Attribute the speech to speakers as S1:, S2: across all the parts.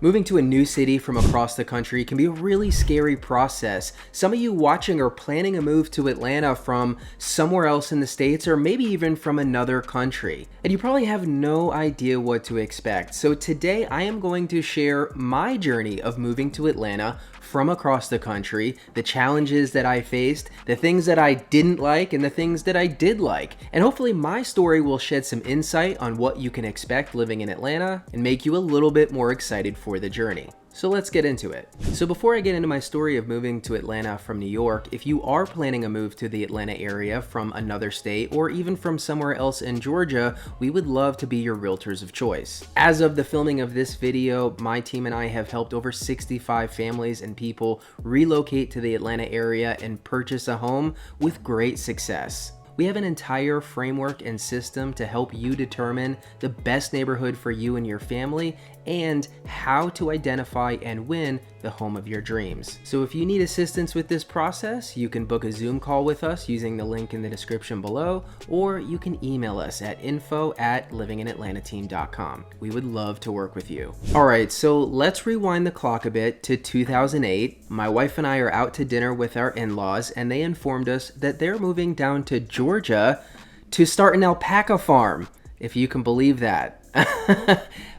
S1: Moving to a new city from across the country can be a really scary process. Some of you watching are planning a move to Atlanta from somewhere else in the States or maybe even from another country. And you probably have no idea what to expect. So today I am going to share my journey of moving to Atlanta from across the country, the challenges that I faced, the things that I didn't like, and the things that I did like. And hopefully my story will shed some insight on what you can expect living in Atlanta and make you a little bit more excited for the journey. So let's get into it. So before I get into my story of moving to Atlanta from New York, if you are planning a move to the Atlanta area from another state or even from somewhere else in Georgia, we would love to be your realtors of choice. As of the filming of this video, my team and I have helped over 65 families and people relocate to the Atlanta area and purchase a home with great success. We have an entire framework and system to help you determine the best neighborhood for you and your family and how to identify and win the home of your dreams. So if you need assistance with this process, you can book a Zoom call with us using the link in the description below, or you can email us at info@livinginatlantateam.com. We would love to work with you. All right, so let's rewind the clock a bit to 2008. My wife and I are out to dinner with our in-laws, and they informed us that they're moving down to Georgia to start an alpaca farm, if you can believe that.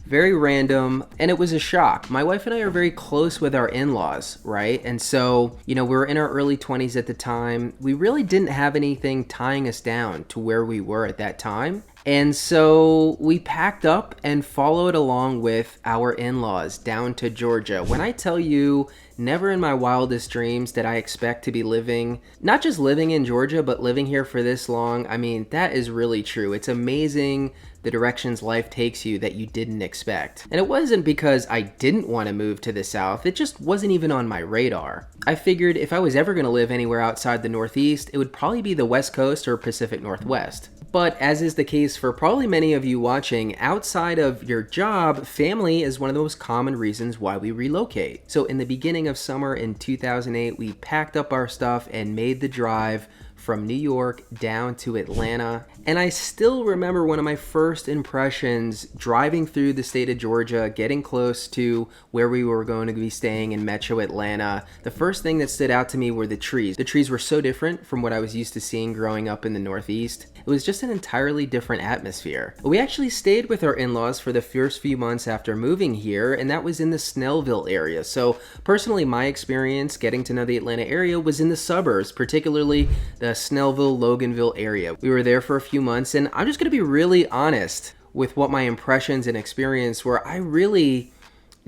S1: Very random, and it was a shock. My wife and I are very close with our in-laws, right? And so, we were in our early 20s at the time. We really didn't have anything tying us down to where we were at that time. And so we packed up and followed along with our in-laws down to Georgia. When I tell you, never in my wildest dreams did I expect to be living, not just living in Georgia, but living here for this long. I mean, that is really true. It's amazing the directions life takes you that you didn't expect. And it wasn't because I didn't want to move to the South, it just wasn't even on my radar. I figured if I was ever going to live anywhere outside the Northeast, it would probably be the West Coast or Pacific Northwest. But as is the case for probably many of you watching, outside of your job, family is one of the most common reasons why we relocate. So in the beginning of summer in 2008, we packed up our stuff and made the drive from New York down to Atlanta. And I still remember one of my first impressions driving through the state of Georgia, getting close to where we were going to be staying in Metro Atlanta. The first thing that stood out to me were the trees. The trees were so different from what I was used to seeing growing up in the Northeast. It was just an entirely different atmosphere. We actually stayed with our in-laws for the first few months after moving here, and that was in the Snellville area. So personally, my experience getting to know the Atlanta area was in the suburbs, particularly the Snellville, Loganville area. We were there for a few months, and I'm just going to be really honest with what my impressions and experience were. I really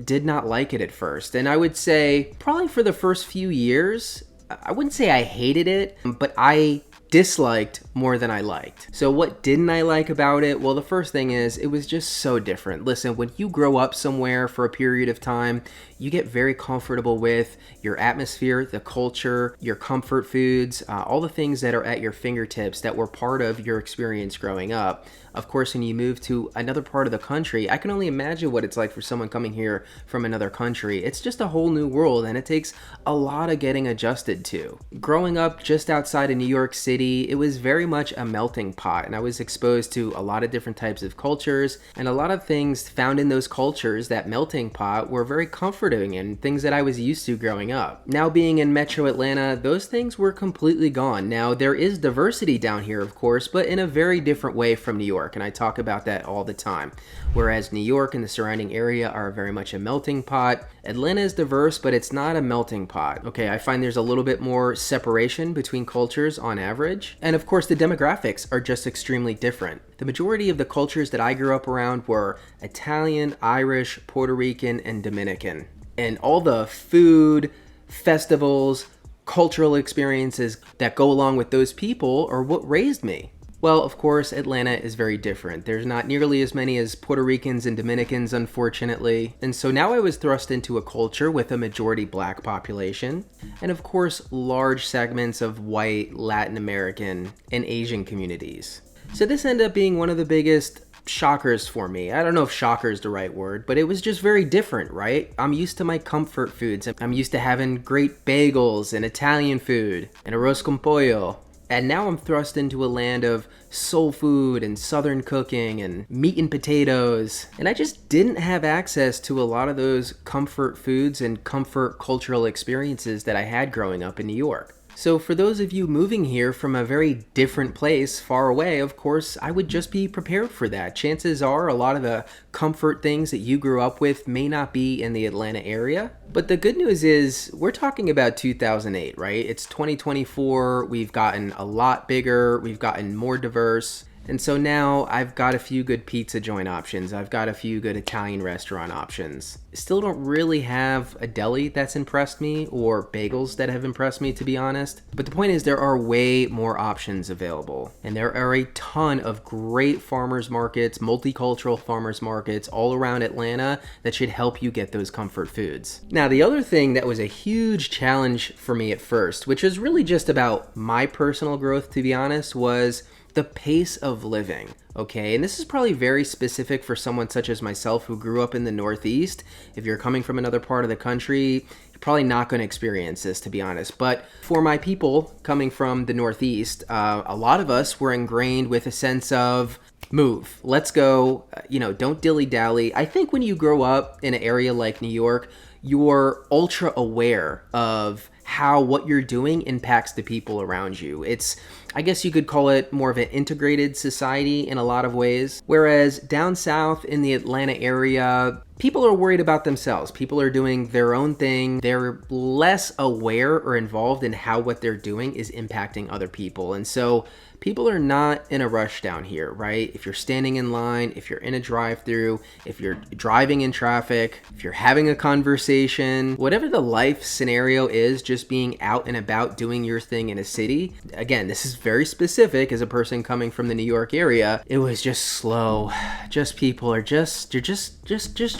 S1: did not like it at first, and I would say probably for the first few years, I wouldn't say I hated it, but I disliked more than I liked. So what didn't I like about it? Well, the first thing is it was just so different. Listen, when you grow up somewhere for a period of time, you get very comfortable with your atmosphere, the culture, your comfort foods, all the things that are at your fingertips that were part of your experience growing up. Of course, when you move to another part of the country, I can only imagine what it's like for someone coming here from another country. It's just a whole new world, and it takes a lot of getting adjusted to. Growing up just outside of New York City, it was very much a melting pot, and I was exposed to a lot of different types of cultures, and a lot of things found in those cultures, that melting pot, were very comforting and things that I was used to growing up. Now being in Metro Atlanta, those things were completely gone. Now there is diversity down here, of course, but in a very different way from New York, and I talk about that all the time. Whereas New York and the surrounding area are very much a melting pot, Atlanta is diverse, but it's not a melting pot. Okay, I find there's a little bit more separation between cultures on average. And of course, the demographics are just extremely different. The majority of the cultures that I grew up around were Italian, Irish, Puerto Rican, and Dominican. And all the food, festivals, cultural experiences that go along with those people are what raised me. Well, of course, Atlanta is very different. There's not nearly as many as Puerto Ricans and Dominicans, unfortunately. And so now I was thrust into a culture with a majority black population, and of course, large segments of white, Latin American, and Asian communities. So this ended up being one of the biggest shockers for me. I don't know if shocker is the right word, but it was just very different, right? I'm used to my comfort foods. I'm used to having great bagels and Italian food and arroz con pollo. And now I'm thrust into a land of soul food and southern cooking and meat and potatoes. And I just didn't have access to a lot of those comfort foods and comfort cultural experiences that I had growing up in New York. So for those of you moving here from a very different place, far away, of course, I would just be prepared for that. Chances are a lot of the comfort things that you grew up with may not be in the Atlanta area. But the good news is we're talking about 2008, right? It's 2024. We've gotten a lot bigger. We've gotten more diverse. And so now I've got a few good pizza joint options. I've got a few good Italian restaurant options. Still don't really have a deli that's impressed me or bagels that have impressed me, to be honest. But the point is there are way more options available. And there are a ton of great farmers markets, multicultural farmers markets all around Atlanta that should help you get those comfort foods. Now, the other thing that was a huge challenge for me at first, which was really just about my personal growth, to be honest, was the pace of living, okay? And this is probably very specific for someone such as myself who grew up in the Northeast. If you're coming from another part of the country, you're probably not going to experience this, to be honest. But for my people coming from the Northeast, a lot of us were ingrained with a sense of move. Let's go, don't dilly-dally. I think when you grow up in an area like New York, you're ultra aware of how what you're doing impacts the people around you. I guess you could call it more of an integrated society in a lot of ways. Whereas down south in the Atlanta area, people are worried about themselves. People are doing their own thing. They're less aware or involved in how what they're doing is impacting other people. And so people are not in a rush down here, right? If you're standing in line, if you're in a drive-through, if you're driving in traffic, if you're having a conversation, whatever the life scenario is, just being out and about doing your thing in a city. Again, this is very specific as a person coming from the New York area. It was just slow. Just people are just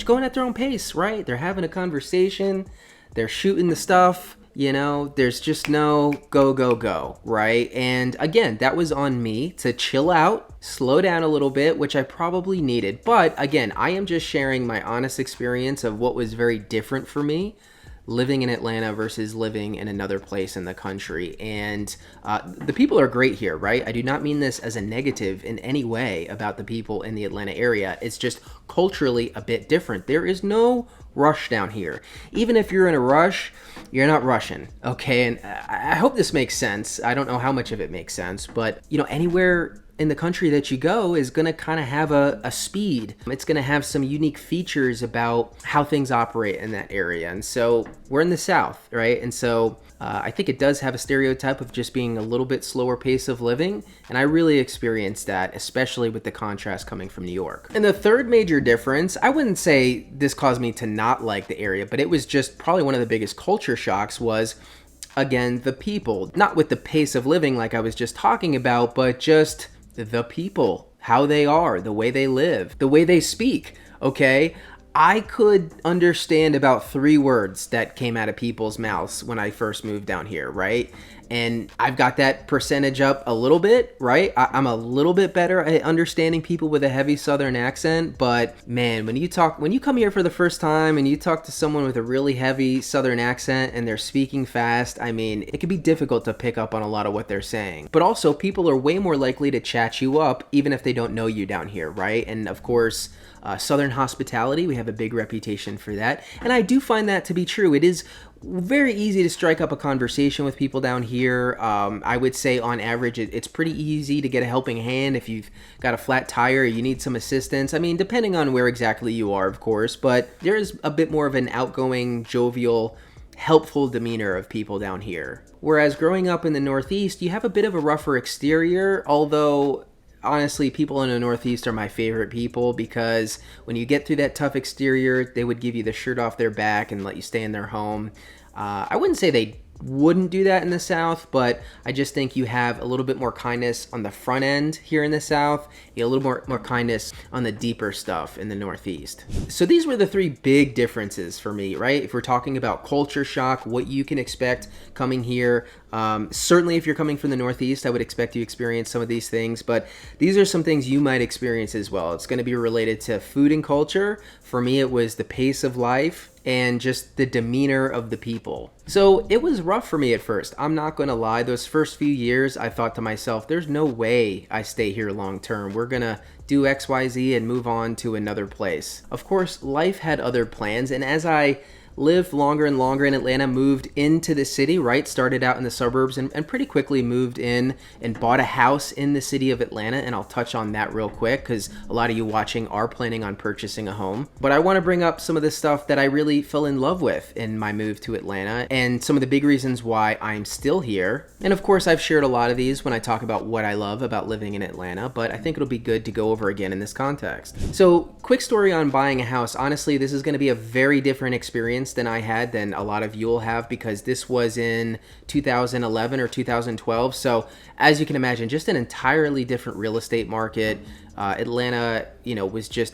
S1: going at their own pace, right? They're having a conversation. They're shooting the stuff. There's just no go, right? And again, that was on me to chill out, slow down a little bit, which I probably needed. But again, I am just sharing my honest experience of what was very different for me living in Atlanta versus living in another place in the country. And the people are great here, right? I do not mean this as a negative in any way about the people in the Atlanta area. It's just culturally a bit different. There is no rush down here. Even if you're in a rush, you're not rushing, okay? And I hope this makes sense. I don't know how much of it makes sense, but anywhere in the country that you go is going to kind of have a speed. It's going to have some unique features about how things operate in that area. And so we're in the South, right? And so I think it does have a stereotype of just being a little bit slower pace of living. And I really experienced that, especially with the contrast coming from New York. And the third major difference, I wouldn't say this caused me to not like the area, but it was just probably one of the biggest culture shocks was, again, the people. Not with the pace of living like I was just talking about, but just the people, how they are, the way they live, the way they speak, okay? I could understand about 3 words that came out of people's mouths when I first moved down here, right? And I've got that percentage up a little bit, right? I'm a little bit better at understanding people with a heavy Southern accent, but man, when you come here for the first time and you talk to someone with a really heavy Southern accent and they're speaking fast, I mean, it can be difficult to pick up on a lot of what they're saying. But also, people are way more likely to chat you up even if they don't know you down here, right? And of course, Southern hospitality, we have a big reputation for that. And I do find that to be true. It is very easy to strike up a conversation with people down here. I would say on average, it's pretty easy to get a helping hand if you've got a flat tire, you need some assistance. I mean, depending on where exactly you are, of course, but there is a bit more of an outgoing, jovial, helpful demeanor of people down here. Whereas growing up in the Northeast, you have a bit of a rougher exterior, although honestly, people in the Northeast are my favorite people because when you get through that tough exterior, they would give you the shirt off their back and let you stay in their home. I wouldn't say they wouldn't do that in the South, but I just think you have a little bit more kindness on the front end here in the South, you have a little more kindness on the deeper stuff in the Northeast. So these were the 3 big differences for me, right? If we're talking about culture shock, what you can expect coming here, certainly if you're coming from the Northeast, I would expect you to experience some of these things, but these are some things you might experience as well. It's going to be related to food and culture. For me, it was the pace of life and just the demeanor of the people. So it was rough for me at first. I'm not going to lie. Those first few years, I thought to myself, there's no way I stay here long term. We're going to do XYZ and move on to another place. Of course, life had other plans, and as I lived longer and longer in Atlanta, moved into the city, right? Started out in the suburbs and pretty quickly moved in and bought a house in the city of Atlanta. And I'll touch on that real quick because a lot of you watching are planning on purchasing a home. But I want to bring up some of the stuff that I really fell in love with in my move to Atlanta and some of the big reasons why I'm still here. And of course, I've shared a lot of these when I talk about what I love about living in Atlanta, but I think it'll be good to go over again in this context. So quick story on buying a house. Honestly, this is going to be a very different experience than I had than a lot of you will have because this was in 2011 or 2012. So as you can imagine, just an entirely different real estate market. Atlanta,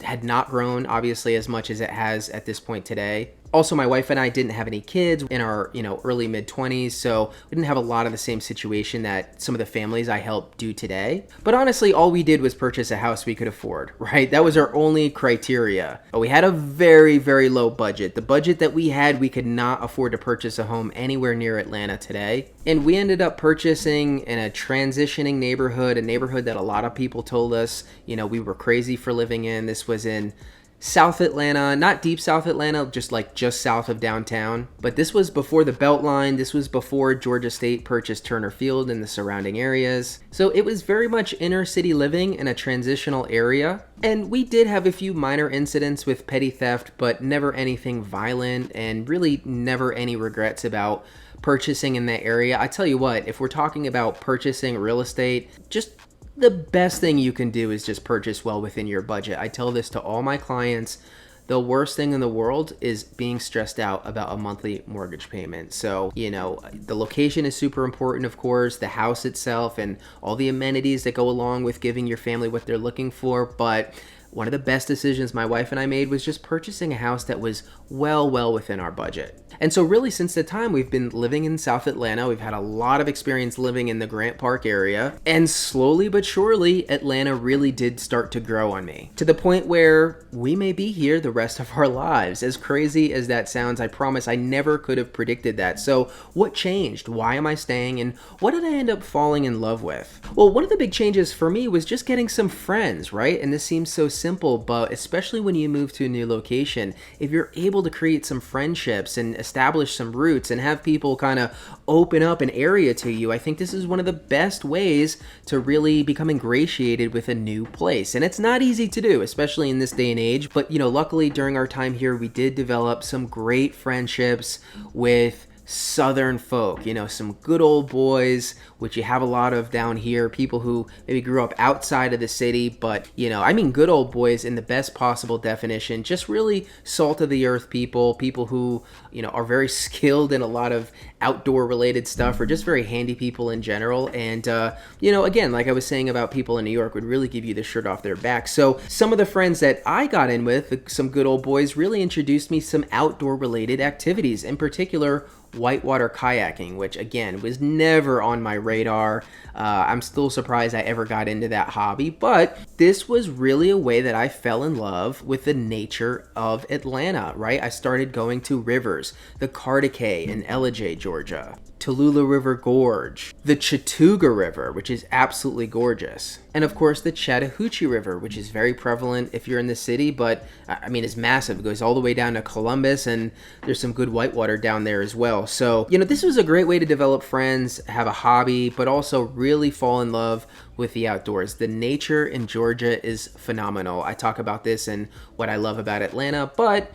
S1: had not grown obviously as much as it has at this point today. Also, my wife and I didn't have any kids in our, early mid-20s, so we didn't have a lot of the same situation that some of the families I help do today. But honestly, all we did was purchase a house we could afford, right? That was our only criteria. But we had a very, very low budget. The budget that we had, we could not afford to purchase a home anywhere near Atlanta today. And we ended up purchasing in a transitioning neighborhood, a neighborhood that a lot of people told us, we were crazy for living in. This was in South Atlanta, not deep South Atlanta, just south of downtown. But this was before the Beltline. This was before Georgia State purchased Turner Field and the surrounding areas. So it was very much inner city living in a transitional area. And we did have a few minor incidents with petty theft, but never anything violent and really never any regrets about purchasing in that area. I tell you what, if we're talking about purchasing real estate, just the best thing you can do is just purchase well within your budget. I tell this to all my clients. The worst thing in the world is being stressed out about a monthly mortgage payment. So, the location is super important, of course, the house itself and all the amenities that go along with giving your family what they're looking for. But one of the best decisions my wife and I made was just purchasing a house that was well within our budget. And so really since the time we've been living in South Atlanta, we've had a lot of experience living in the Grant Park area. And slowly but surely, Atlanta really did start to grow on me to the point where we may be here the rest of our lives. As crazy as that sounds, I promise I never could have predicted that. So what changed? Why am I staying? And what did I end up falling in love with? Well, one of the big changes for me was just getting some friends, right? And this seems so simple, but especially when you move to a new location, if you're able to create some friendships and establish some roots and have people kind of open up an area to you, I think this is one of the best ways to really become ingratiated with a new place. And it's not easy to do, especially in this day and age. But, luckily during our time here, we did develop some great friendships with Southern folk, some good old boys, which you have a lot of down here, people who maybe grew up outside of the city, but, I mean good old boys in the best possible definition, just really salt of the earth people who, are very skilled in a lot of outdoor related stuff or just very handy people in general. And, again, like I was saying about people in New York, would really give you the shirt off their back. So some of the friends that I got in with, some good old boys, really introduced me some outdoor related activities, in particular whitewater kayaking, which again was never on my radar. I'm still surprised I ever got into that hobby, but this was really a way that I fell in love with the nature of Atlanta, right? I started going to rivers, the Cartacay in Ellijay, Georgia, Tallulah River Gorge, the Chattooga River, which is absolutely gorgeous, and of course the Chattahoochee River, which is very prevalent if you're in the city, but I mean it's massive. It goes all the way down to Columbus, and there's some good whitewater down there as well. So, this was a great way to develop friends, have a hobby, but also really fall in love with the outdoors. The nature in Georgia is phenomenal. I talk about this and what I love about Atlanta, but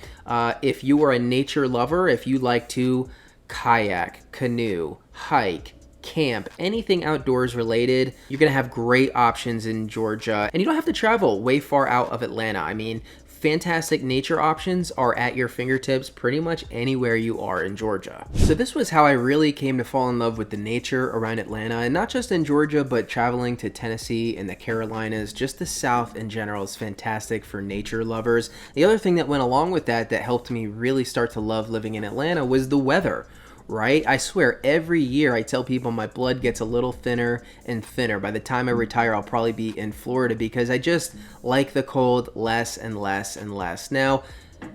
S1: if you are a nature lover, if you like to kayak, canoe, hike, camp, anything outdoors related, you're going to have great options in Georgia. And you don't have to travel way far out of Atlanta. I mean, fantastic nature options are at your fingertips pretty much anywhere you are in Georgia. So this was how I really came to fall in love with the nature around Atlanta, and not just in Georgia, but traveling to Tennessee and the Carolinas. Just the South in general is fantastic for nature lovers. The other thing that went along with that helped me really start to love living in Atlanta was the weather. Right? I swear every year I tell people my blood gets a little thinner and thinner. By the time I retire, I'll probably be in Florida because I just like the cold less and less and less. Now,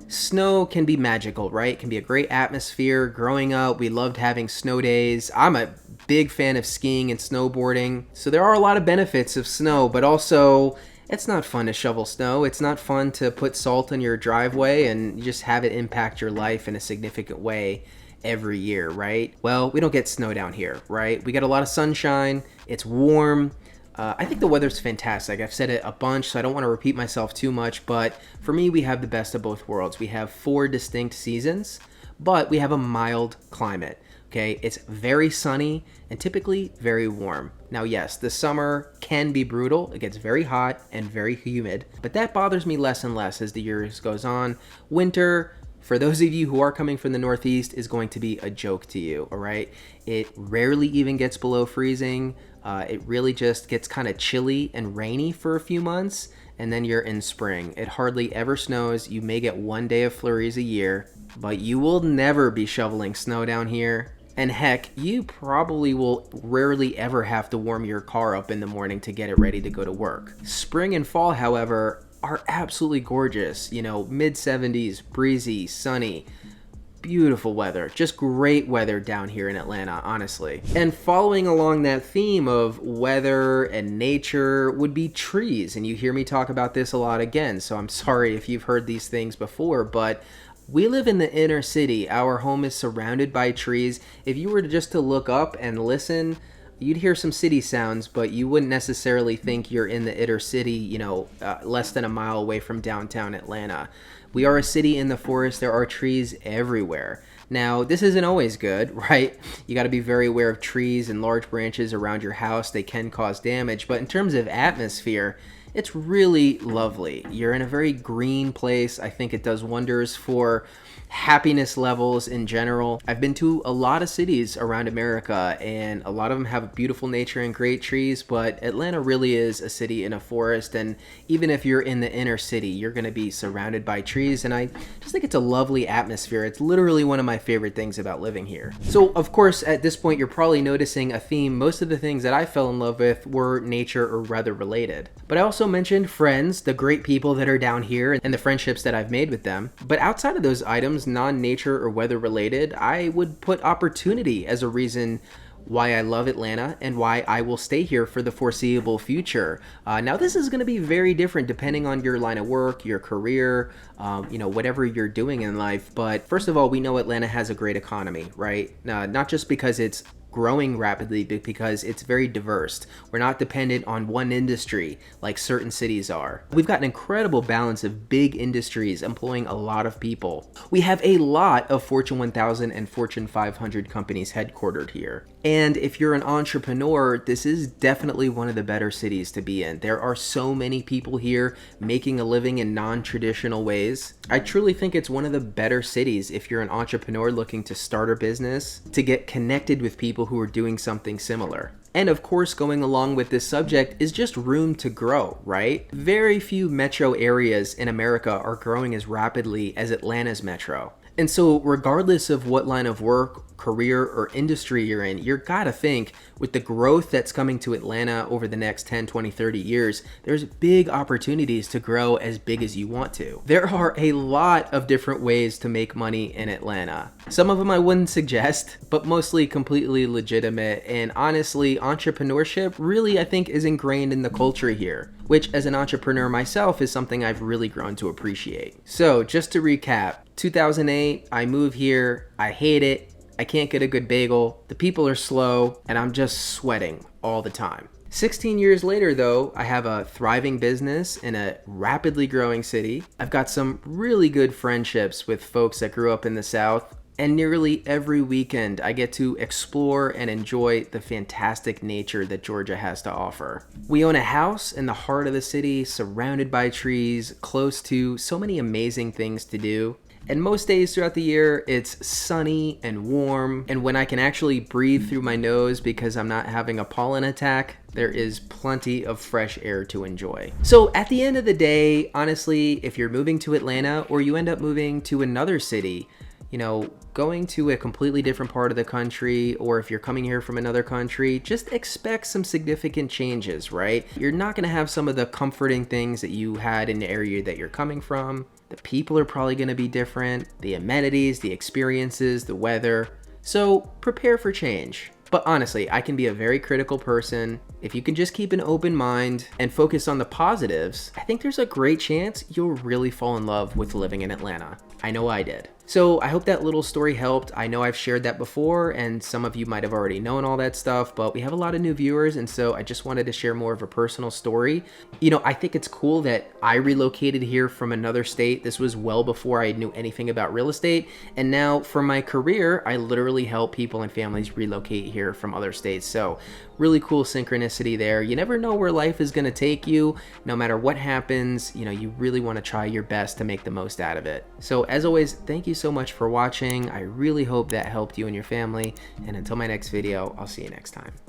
S1: Snow can be magical, right? It can be a great atmosphere. Growing up, we loved having snow days. I'm a big fan of skiing and snowboarding. So there are a lot of benefits of snow, but also it's not fun to shovel snow. It's not fun to put salt in your driveway and just have it impact your life in a significant way every year, right? Well, we don't get snow down here, right? We get a lot of sunshine. It's warm. I think the weather's fantastic. I've said it a bunch, so I don't want to repeat myself too much, but for me, we have the best of both worlds. We have 4 distinct seasons, but we have a mild climate. Okay, it's very sunny and typically very warm. Now, yes, the summer can be brutal. It gets very hot and very humid, but that bothers me less and less as the years goes on. Winter, for those of you who are coming from the Northeast, is going to be a joke to you, all right? It rarely even gets below freezing. It really just gets kind of chilly and rainy for a few months, and then you're in spring. It hardly ever snows. You may get 1 day of flurries a year, but you will never be shoveling snow down here. And heck, you probably will rarely ever have to warm your car up in the morning to get it ready to go to work. Spring and fall, however, are absolutely gorgeous. You know, mid-70s, breezy, sunny, beautiful weather. Just great weather down here in Atlanta, honestly. And following along that theme of weather and nature would be trees. And you hear me talk about this a lot again, so I'm sorry if you've heard these things before, but we live in the inner city. Our home is surrounded by trees. If you were just to look up and listen, you'd hear some city sounds, but you wouldn't necessarily think you're in the inner city, you know, less than a mile away from downtown Atlanta. We are a city in the forest. There are trees everywhere. Now, this isn't always good, right? You got to be very aware of trees and large branches around your house. They can cause damage, but in terms of atmosphere, it's really lovely. You're in a very green place. I think it does wonders for happiness levels in general. I've been to a lot of cities around America, and a lot of them have beautiful nature and great trees, but Atlanta really is a city in a forest, and even if you're in the inner city, you're going to be surrounded by trees, and I just think it's a lovely atmosphere. It's literally one of my favorite things about living here. So, of course, at this point, you're probably noticing a theme. Most of the things that I fell in love with were nature or weather related. But I also mentioned friends, the great people that are down here, and the friendships that I've made with them. But outside of those items, non-nature or weather related, I would put opportunity as a reason why I love Atlanta and why I will stay here for the foreseeable future. Now, this is going to be very different depending on your line of work, your career, whatever you're doing in life. But first of all, we know Atlanta has a great economy, right? Not just because it's growing rapidly, but because it's very diverse. We're not dependent on one industry like certain cities are. We've got an incredible balance of big industries employing a lot of people. We have a lot of Fortune 1000 and Fortune 500 companies headquartered here. And if you're an entrepreneur, this is definitely one of the better cities to be in. There are so many people here making a living in non-traditional ways. I truly think it's one of the better cities if you're an entrepreneur looking to start a business, to get connected with people who are doing something similar. And of course, going along with this subject is just room to grow, right? Very few metro areas in America are growing as rapidly as Atlanta's metro. And so regardless of what line of work, career, or industry you're in, you gotta think with the growth that's coming to Atlanta over the next 10, 20, 30 years, there's big opportunities to grow as big as you want to. There are a lot of different ways to make money in Atlanta. Some of them I wouldn't suggest, but mostly completely legitimate. And honestly, entrepreneurship really, I think, is ingrained in the culture here, which as an entrepreneur myself is something I've really grown to appreciate. So just to recap, 2008, I moved here, I hate it, I can't get a good bagel, the people are slow, and I'm just sweating all the time. 16 years later though, I have a thriving business in a rapidly growing city. I've got some really good friendships with folks that grew up in the South, and nearly every weekend I get to explore and enjoy the fantastic nature that Georgia has to offer. We own a house in the heart of the city, surrounded by trees, close to so many amazing things to do. And most days throughout the year, it's sunny and warm. And when I can actually breathe through my nose because I'm not having a pollen attack, there is plenty of fresh air to enjoy. So at the end of the day, honestly, if you're moving to Atlanta or you end up moving to another city, You know, going to a completely different part of the country, or if you're coming here from another country, just expect some significant changes, right? You're not going to have some of the comforting things that you had in the area that you're coming from. The people are probably going to be different, the amenities, the experiences, the weather. So prepare for change. But honestly, I can be a very critical person. If you can just keep an open mind and focus on the positives, I think there's a great chance you'll really fall in love with living in Atlanta. I know I did. So I hope that little story helped. I know I've shared that before and some of you might have already known all that stuff, but we have a lot of new viewers, and so I just wanted to share more of a personal story. You know, I think it's cool that I relocated here from another state. This was well before I knew anything about real estate, and now for my career, I literally help people and families relocate here from other states. So really cool synchronicity there. You never know where life is going to take you. No matter what happens, you know, you really want to try your best to make the most out of it. So as always, thank you so much for watching. I really hope that helped you and your family. And until my next video, I'll see you next time.